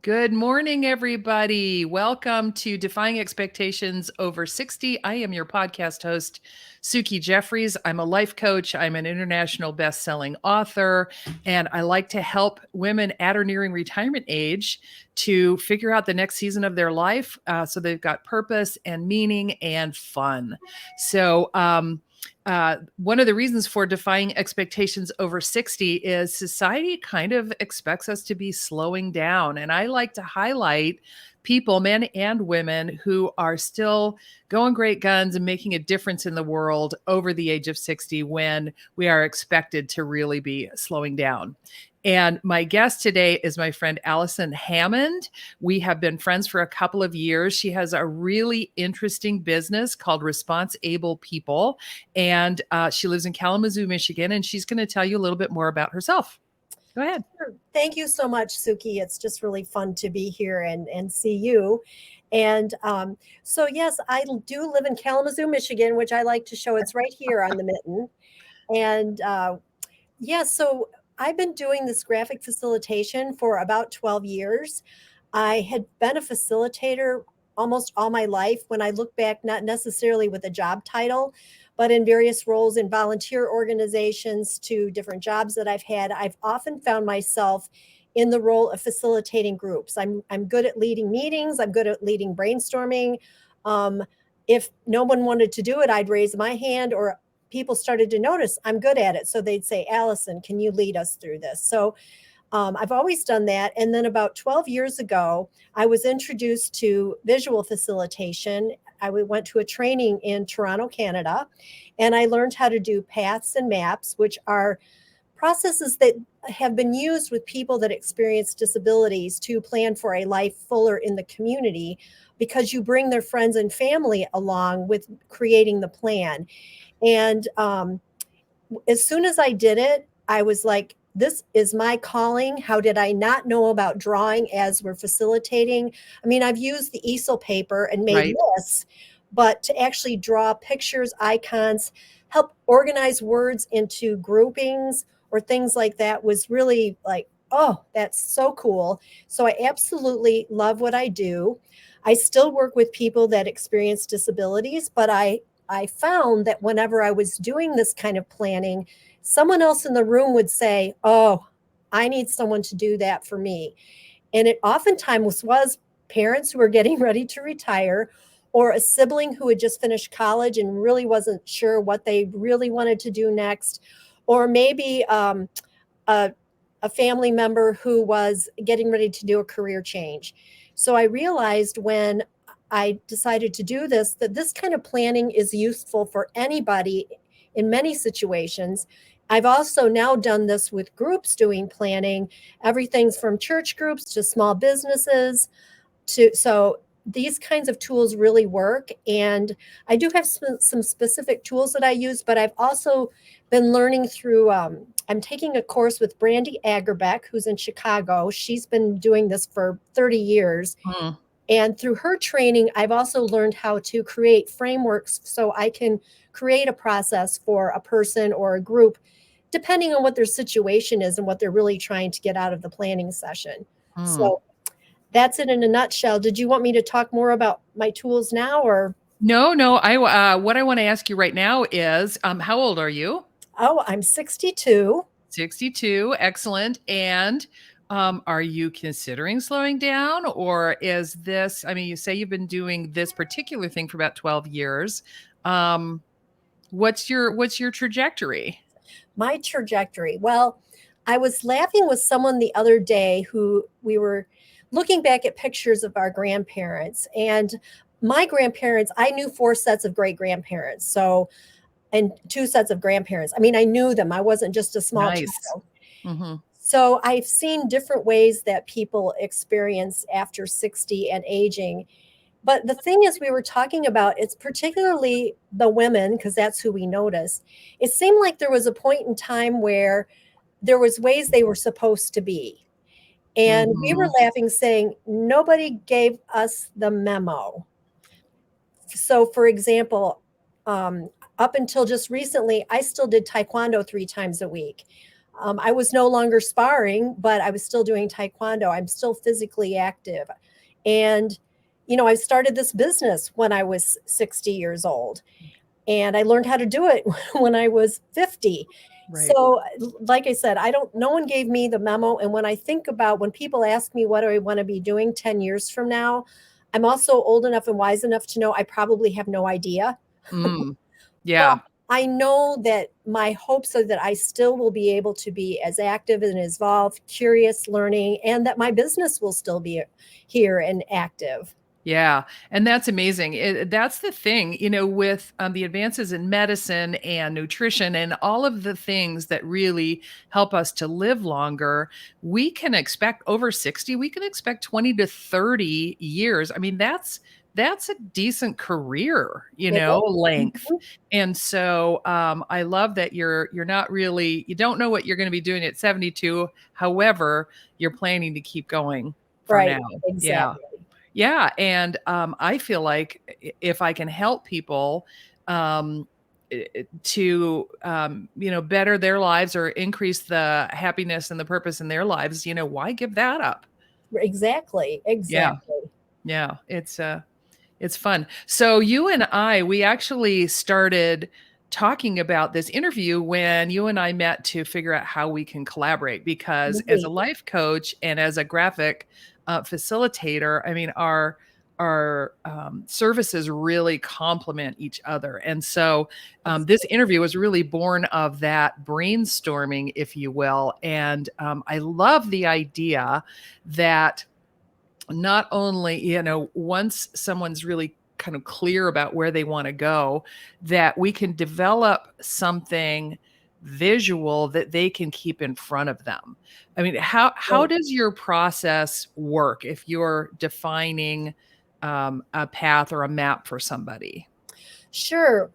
Good morning, everybody. Welcome to Defying Expectations Over 60. I am your podcast host, Suki Jeffries. I'm a life coach. I'm an international best-selling author, and I like to help women at or nearing retirement age to figure out the next season of their life so they've got purpose and meaning and fun. So, one of the reasons for defying expectations over 60 is society kind of expects us to be slowing down. And I like to highlight people, men and women, who are still going great guns and making a difference in the world over the age of 60 when we are expected to really be slowing down. And my guest today is my friend Allison Hammond. We have been friends for a couple of years. She has a really interesting business called ResponsAblePeople, and she lives in Kalamazoo, Michigan, and she's going to tell you a little bit more about herself. Go ahead. Sure. Thank you so much, Suki. It's just really fun to be here and see you. And so, yes, I do live in Kalamazoo, Michigan, which I like to show. It's right here on the mitten. And so I've been doing this graphic facilitation for about 12 years. I had been a facilitator almost all my life. When I look back, not necessarily with a job title, but in various roles in volunteer organizations to different jobs that I've had, I've often found myself in the role of facilitating groups. I'm good at leading meetings. I'm good at leading brainstorming. If no one wanted to do it, I'd raise my hand, or people started to notice I'm good at it. So they'd say, Allison, can you lead us through this? So I've always done that. And then about 12 years ago, I was introduced to visual facilitation. I went to a training in Toronto, Canada, and I learned how to do paths and maps, which are processes that have been used with people that experience disabilities to plan for a life fuller in the community, because you bring their friends and family along with creating the plan. And as soon as I did it, I was like, this is my calling. How did I not know about drawing as we're facilitating? I mean, I've used the easel paper and made lists, but to actually draw pictures, icons, help organize words into groupings or things like that was really like, oh, that's so cool. So I absolutely love what I do. I still work with people that experience disabilities, but I found that whenever I was doing this kind of planning, someone else in the room would say, oh, I need someone to do that for me. And it oftentimes was parents who were getting ready to retire, or a sibling who had just finished college and really wasn't sure what they really wanted to do next, or maybe a family member who was getting ready to do a career change. So I realized when I decided to do this, that this kind of planning is useful for anybody in many situations. I've also now done this with groups doing planning, everything from church groups to small businesses. So these kinds of tools really work. And I do have some specific tools that I use, but I've also been learning through, I'm taking a course with Brandy Agerbeck, who's in Chicago. She's been doing this for 30 years. And through her training, I've also learned how to create frameworks so I can create a process for a person or a group, depending on what their situation is and what they're really trying to get out of the planning session. So that's it in a nutshell. Did you want me to talk more about my tools now, or? No. What I want to ask you right now is, how old are you? Oh, I'm 62. 62. Excellent. And are you considering slowing down, or is this, I mean, you say you've been doing this particular thing for about 12 years. What's your trajectory? My trajectory. Well, I was laughing with someone the other day who we were looking back at pictures of our grandparents, and my grandparents, I knew 4 sets of great grandparents. So, and 2 sets of grandparents. I mean, I knew them. I wasn't just a small child. Mm-hmm. So I've seen different ways that people experience after 60 and aging. But the thing is, we were talking about, it's particularly the women, because that's who we notice. It seemed like there was a point in time where there was ways they were supposed to be. And we were laughing, saying, nobody gave us the memo. So, for example, up until just recently, I still did Taekwondo 3 times a week. I was no longer sparring, but I was still doing taekwondo. I'm still physically active. And, I started this business when I was 60 years old. And I learned how to do it when I was 50. Right. So, like I said, no one gave me the memo. And when I think about when people ask me what do I want to be doing 10 years from now, I'm also old enough and wise enough to know I probably have no idea. Mm. But Yeah. I know that my hopes are that I still will be able to be as active and involved, curious, learning, and that my business will still be here and active. Yeah, and that's amazing. That's the thing, with the advances in medicine and nutrition and all of the things that really help us to live longer. We can expect over 60, we can expect 20 to 30 years. I mean, that's a decent career, It is. length. And so I love that you're not really, you don't know what you're going to be doing at 72. However, you're planning to keep going for Right, now. Yeah. exactly. Yeah, and, I feel like if I can help people, to, better their lives or increase the happiness and the purpose in their lives, why give that up? Exactly, Yeah, exactly. yeah, it's fun. So you and I, we actually started talking about this interview when you and I met to figure out how we can collaborate because as a Right. life coach and as a graphic facilitator, I mean, our services really complement each other. And so this interview was really born of that brainstorming, if you will. And I love the idea that not only, once someone's really kind of clear about where they want to go, that we can develop something visual that they can keep in front of them. I mean, how Right. does your process work if you're defining a path or a map for somebody? Sure.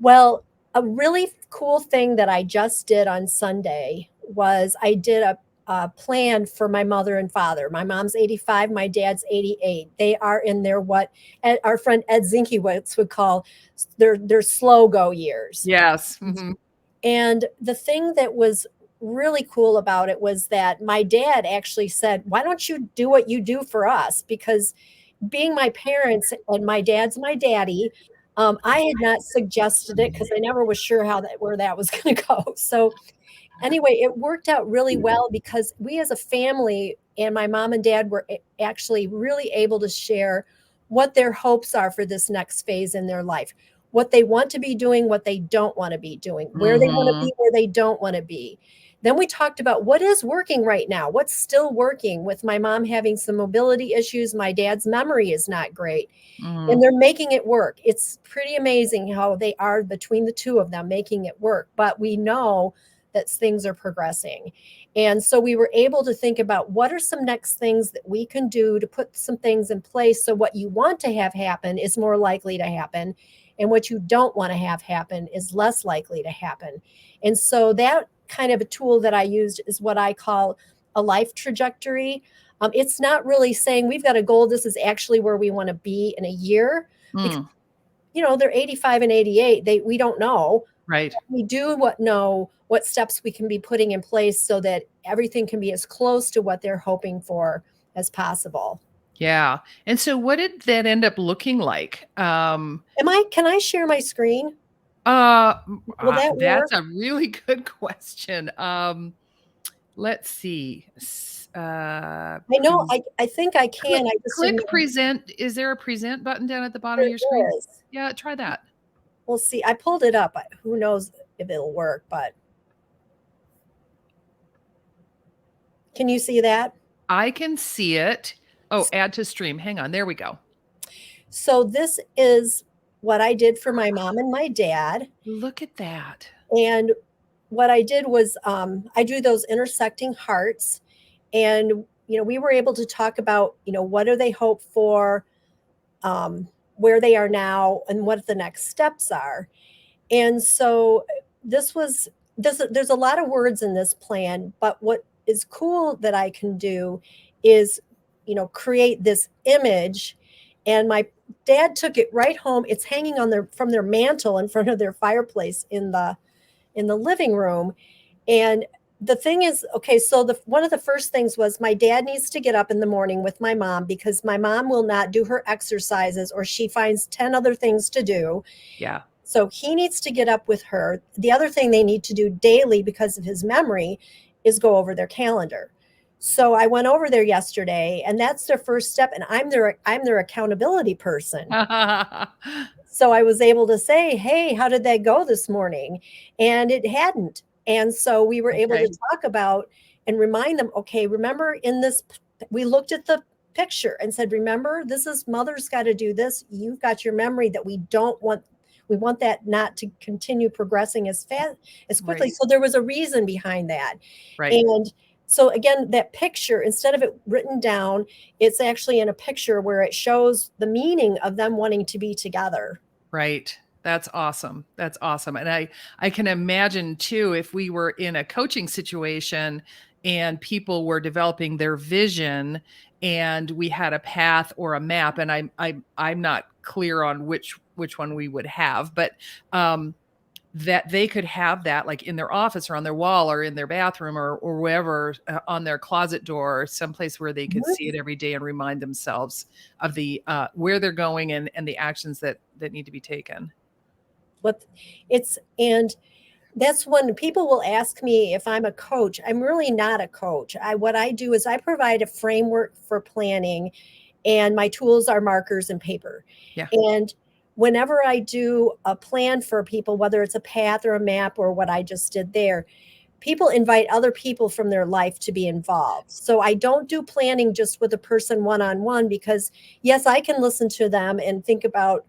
Well, a really cool thing that I just did on Sunday was I did a plan for my mother and father. My mom's 85, my dad's 88. They are in their what our friend Ed Zinkiewicz would call their slow go years. Yes. Mhm. And the thing that was really cool about it was that my dad actually said, "Why don't you do what you do for us?" Because being my parents and my dad's my daddy, I had not suggested it because I never was sure where that was going to go. So anyway, it worked out really well because we as a family and my mom and dad were actually really able to share what their hopes are for this next phase in their life, what they want to be doing, what they don't want to be doing, where they want to Mhm. be, where they don't want to be. Then we talked about what is working right now, what's still working with my mom having some mobility issues. My dad's memory is not great and Mhm. they're making it work. It's pretty amazing how they are between the two of them making it work. But we know that things are progressing. And so we were able to think about what are some next things that we can do to put some things in place so what you want to have happen is more likely to happen. And what you don't want to have happen is less likely to happen. And so that kind of a tool that I used is what I call a life trajectory. It's not really saying we've got a goal. This is actually where we want to be in a year because, Mm. they're 85 and 88. We don't know. Right. We do know what steps we can be putting in place so that everything can be as close to what they're hoping for as possible. Yeah. And so what did that end up looking like? Can I share my screen? Will that work? That's a really good question. Let's see. I know I think I Click can. I just didn't click know. present. Is there a present button down at the bottom of There your screen? is. Yeah, try that. We'll see. I pulled it up. Who knows if it'll work, but can you see that? I can see it. Oh, add to stream. Hang on. There we go. So this is what I did for my mom and my dad. Look at that. And what I did was I drew those intersecting hearts. And, we were able to talk about, what do they hope for, where they are now, and what the next steps are. And so there's a lot of words in this plan, but what is cool that I can do is, create this image. And my dad took it right home. It's hanging on from their mantle in front of their fireplace in the living room. And the thing is, okay, so one of the first things was my dad needs to get up in the morning with my mom because my mom will not do her exercises or she finds 10 other things to do. Yeah. So he needs to get up with her. The other thing they need to do daily because of his memory is go over their calendar. So I went over there yesterday and that's their first step, and I'm their accountability person. So I was able to say, "Hey, how did that go this morning?" And it hadn't. And so we were able to Okay. talk about and remind them, "Okay, remember in this we looked at the picture and said, remember, this is mother's got to do this. You've got your memory that we want that not to continue progressing as fast as quickly." Right. So there was a reason behind that. Right. And so again, that picture, instead of it written down, it's actually in a picture where it shows the meaning of them wanting to be together. Right. That's awesome. That's awesome. And I can imagine too, if we were in a coaching situation and people were developing their vision and we had a path or a map, and I'm not clear on which one we would have, but that they could have that like in their office or on their wall or in their bathroom or wherever, on their closet door, someplace where they could see it every day and remind themselves of the where they're going and the actions that need to be taken. What it's and that's when people will ask me if I'm a coach. I'm really not a coach. What I do is I provide a framework for planning, and my tools are markers and paper. Yeah. And whenever I do a plan for people, whether it's a path or a map or what I just did there, people invite other people from their life to be involved. So I don't do planning just with a person one on one because, yes, I can listen to them and think about,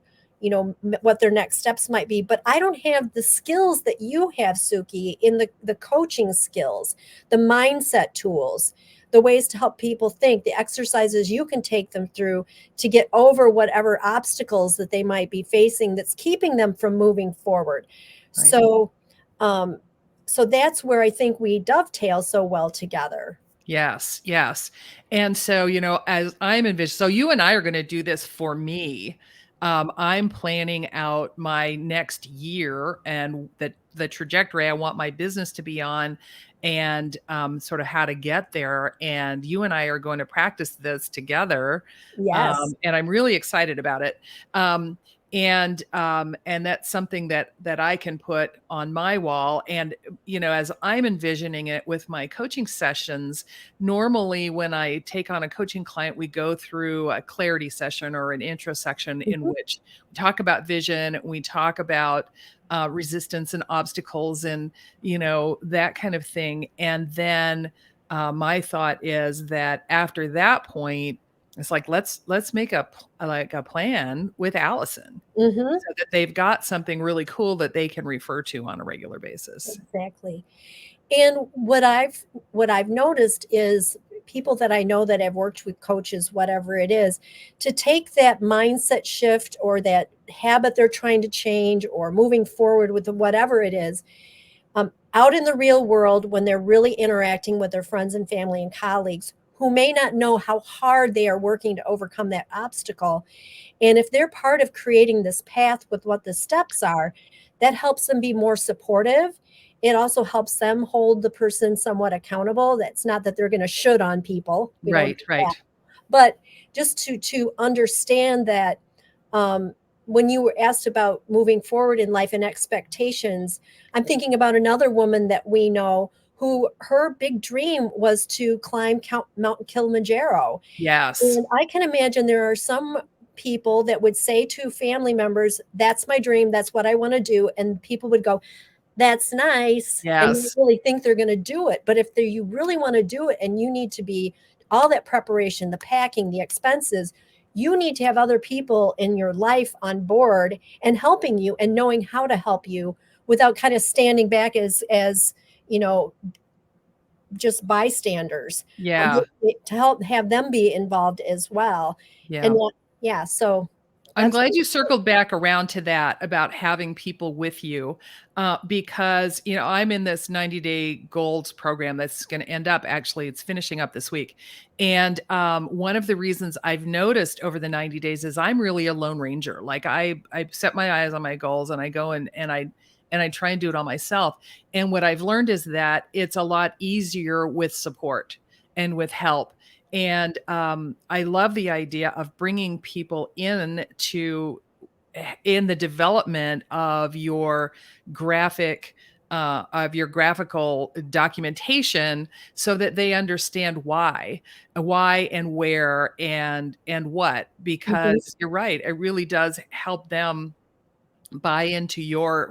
what their next steps might be. But I don't have the skills that you have, Suki, in the coaching skills, the mindset tools, the ways to help people think, the exercises you can take them through to get over whatever obstacles that they might be facing that's keeping them from moving forward. Right. So, um, so that's where I think we dovetail so well together. Yes, yes. And so, as I'm envisioning, so you and I are going to do this for me. I'm planning out my next year and the trajectory I want my business to be on, and sort of how to get there. And you and I are going to practice this together. Yes. And I'm really excited about it. Um, and that's something that I can put on my wall. And as I'm envisioning it with my coaching sessions, normally when I take on a coaching client, we go through a clarity session or an intro section in Mhm. which we talk about vision, we talk about resistance and obstacles, and that kind of thing. And then my thought is that after that point, it's like let's make a plan with Allison Mhm. so that they've got something really cool that they can refer to on a regular basis. Exactly. And what I've noticed is people that I know that have worked with coaches, whatever it is, to take that mindset shift or that habit they're trying to change or moving forward with whatever it is, out in the real world when they're really interacting with their friends and family and colleagues who may not know how hard they are working to overcome that obstacle. And if they're part of creating this path with what the steps are, that helps them be more supportive. It also helps them hold the person somewhat accountable. That's not that they're going to should on people. We don't Right, do that. right. But just to understand that, when you were asked about moving forward in life and expectations, I'm thinking about another woman that we know who her big dream was to climb Mount Kilimanjaro. Yes. And I can imagine there are some people that would say to family members, "That's my dream. That's what I want to do." And people would go, "That's nice." And you Yes. really think they're going to do it. But if you really want to do it and you need to be all that preparation, the packing, the expenses, you need to have other people in your life on board and helping you and knowing how to help you without kind of standing back as, you know, just bystanders, Yeah. to help have them be involved as well. And Yeah. yeah, so I'm that's glad you circled back around to that about having people with you, because I'm in this 90-day goals program that's going to end up, actually it's finishing up this week, and one of the reasons I've noticed over the 90 days is I'm really a lone ranger. Like I set my eyes on my goals and I go and I and I try and do it all myself. And what I've learned is that it's a lot easier with support and with help. And I love the idea of bringing people in the development of your graphical documentation, so that they understand why and where and what, because you're right, it really does help them buy into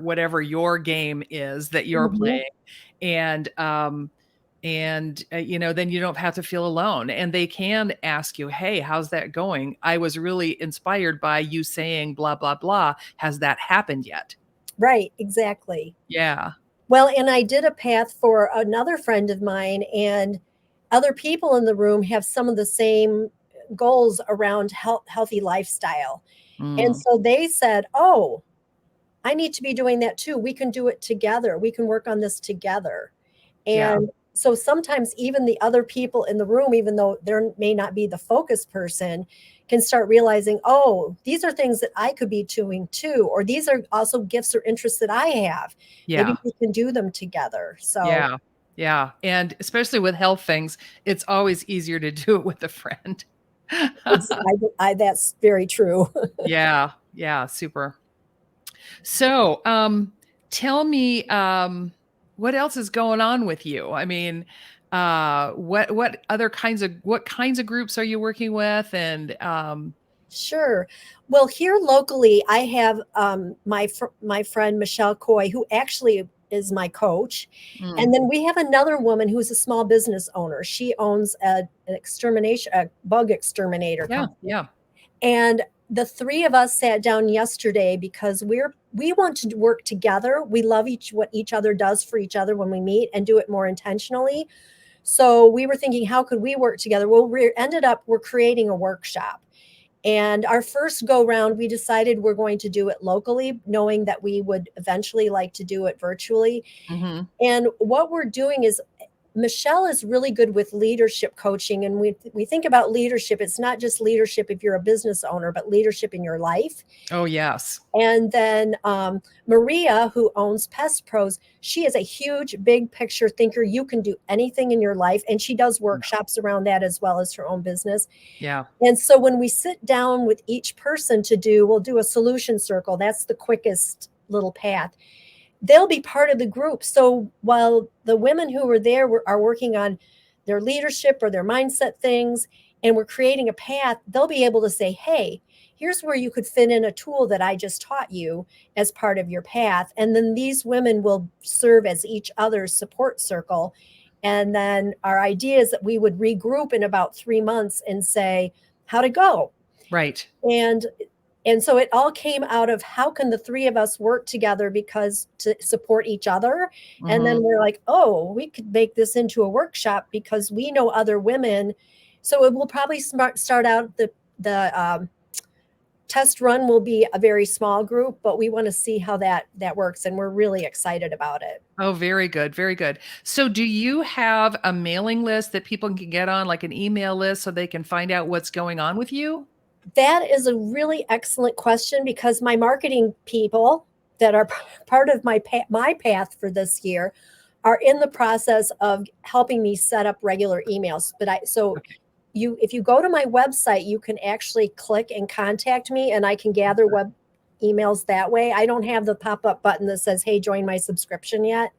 whatever your game is that you're playing. And then you don't have to feel alone, and they can ask you, hey, how's that going? I was really inspired by you saying blah blah blah. Has that happened yet? Right, exactly. Yeah. Well, and I did a path for another friend of mine, and other people in the room have some of the same goals around healthy lifestyle. And Mm, so they said, oh, I need to be doing that too. We can do it together. We can work on this together. yeah. And so sometimes even the other people in the room, even though there may not be the focus person, can start realizing, oh, these are things that I could be doing too, or these are also gifts or interests that I have. Yeah. Maybe we can do them together. So Yeah. Yeah. And especially with health things, it's always easier to do it with a friend. that's very true. Yeah. Yeah. Super. So, tell me, what else is going on with you? I mean, what kinds of groups are you working with? And, Sure. Well, here locally, I have my friend Michelle Coy, who actually is my coach, and mm, then we have another woman who's a small business owner. She owns a bug exterminator yeah, company, yeah. and the three of us sat down yesterday because we want to work together. We love what each other does for each other when we meet, and do it more intentionally. So we were thinking, how could we work together? Well, we're creating a workshop. And our first go round, we decided we're going to do it locally, knowing that we would eventually like to do it virtually. Hmm. And what we're doing is, Michelle is really good with leadership coaching. And we think about leadership. It's not just leadership if you're a business owner, but leadership in your life. Oh, yes. And then Maria, who owns Pest Pros, she is a huge, big picture thinker. You can do anything in your life. And she does workshops around that as well as her own business. Yeah. And so when we sit down with each person we'll do a solution circle. That's the quickest little path. They'll be part of the group. So while the women who are there are working on their leadership or their mindset things, and we're creating a path, they'll be able to say, hey, here's where you could fit in a tool that I just taught you as part of your path. And then these women will serve as each other's support circle. And then our idea is that we would regroup in about 3 months and say, how to go. Right. And so it all came out of, how can the three of us work together because to support each other. And Hmm. then we're like, oh, we could make this into a workshop because we know other women. So it will probably start out, the test run will be a very small group, but we want to see how that works, and we're really excited about it. Oh, very good. Very good. So do you have a mailing list that people can get on, like an email list, so they can find out what's going on with you? That is a really excellent question, because my marketing people that are part of my path for this year are in the process of helping me set up regular emails. Okay. If you go to my website, you can actually click and contact me, and I can gather web emails that way. I don't have the pop-up button that says, hey, join my subscription yet.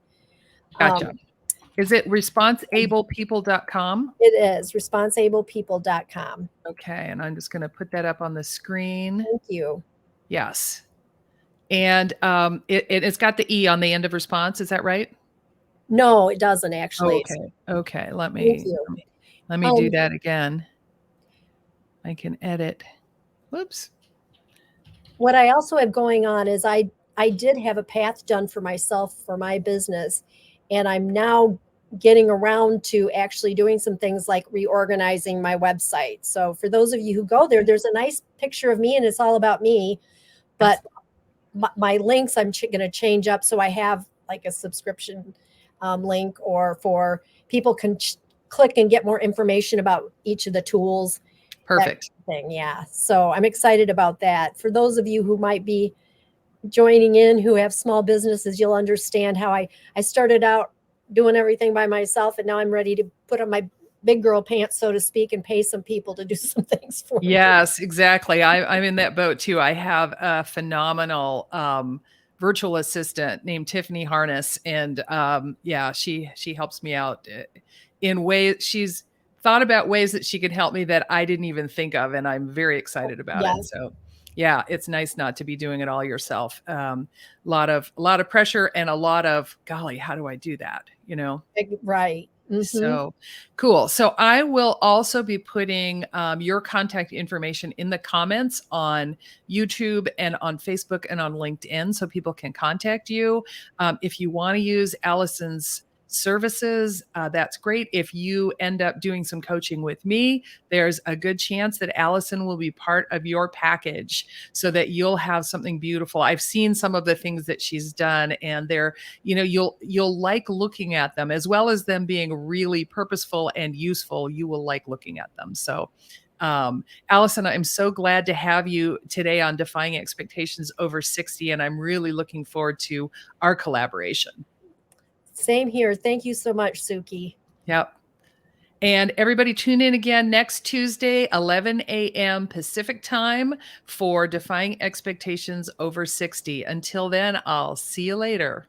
Gotcha. Um, Is it responsablepeople.com? it is responsablepeople.com. Okay, and I'm just going to put that up on the screen. Thank you. Yes. And it's got the E on the end of response. Is that right? No, it doesn't Oh, actually. okay. Okay. Thank you. Let me do Um, that again. I can edit. Whoops. what I also have going on is I did have a path done for myself for my business, and I'm now getting around to actually doing some things like reorganizing my website. So for those of you who go there, there's a nice picture of me, and it's all about me, but Yes. my links I'm going to change up, so I have like a subscription link, or for people can click and get more information about each of the tools, that Perfect. thing. Yeah. So I'm excited about that. For those of you who might be joining in who have small businesses, you'll understand how I started out doing everything by myself, and now I'm ready to put on my big girl pants, so to speak, and pay some people to do some things for me. Yes, exactly. I'm in that boat too. I have a phenomenal virtual assistant named Tiffany Harness, and yeah, she helps me out in ways. She's thought about ways that she can help me that I didn't even think of, and I'm very excited about it. Yes, So, yeah, it's nice not to be doing it all yourself. A lot of pressure and a lot of golly, how do I do that? right. Hmm. So cool. So I will also be putting your contact information in the comments on YouTube and on Facebook and on LinkedIn so people can contact you. If you want to use Allison's services, that's great. If you end up doing some coaching with me, there's a good chance that Allison will be part of your package so that you'll have something beautiful. I've seen some of the things that she's done, and you'll like looking at them, as well as them being really purposeful and useful. You will like looking at them. So Allison, I'm so glad to have you today on Defying Expectations Over 60, and I'm really looking forward to our collaboration. Same here. Thank you so much, Suki. Yep. And everybody tune in again next Tuesday, 11 a.m. Pacific time for Defying Expectations Over 60. Until then, I'll see you later.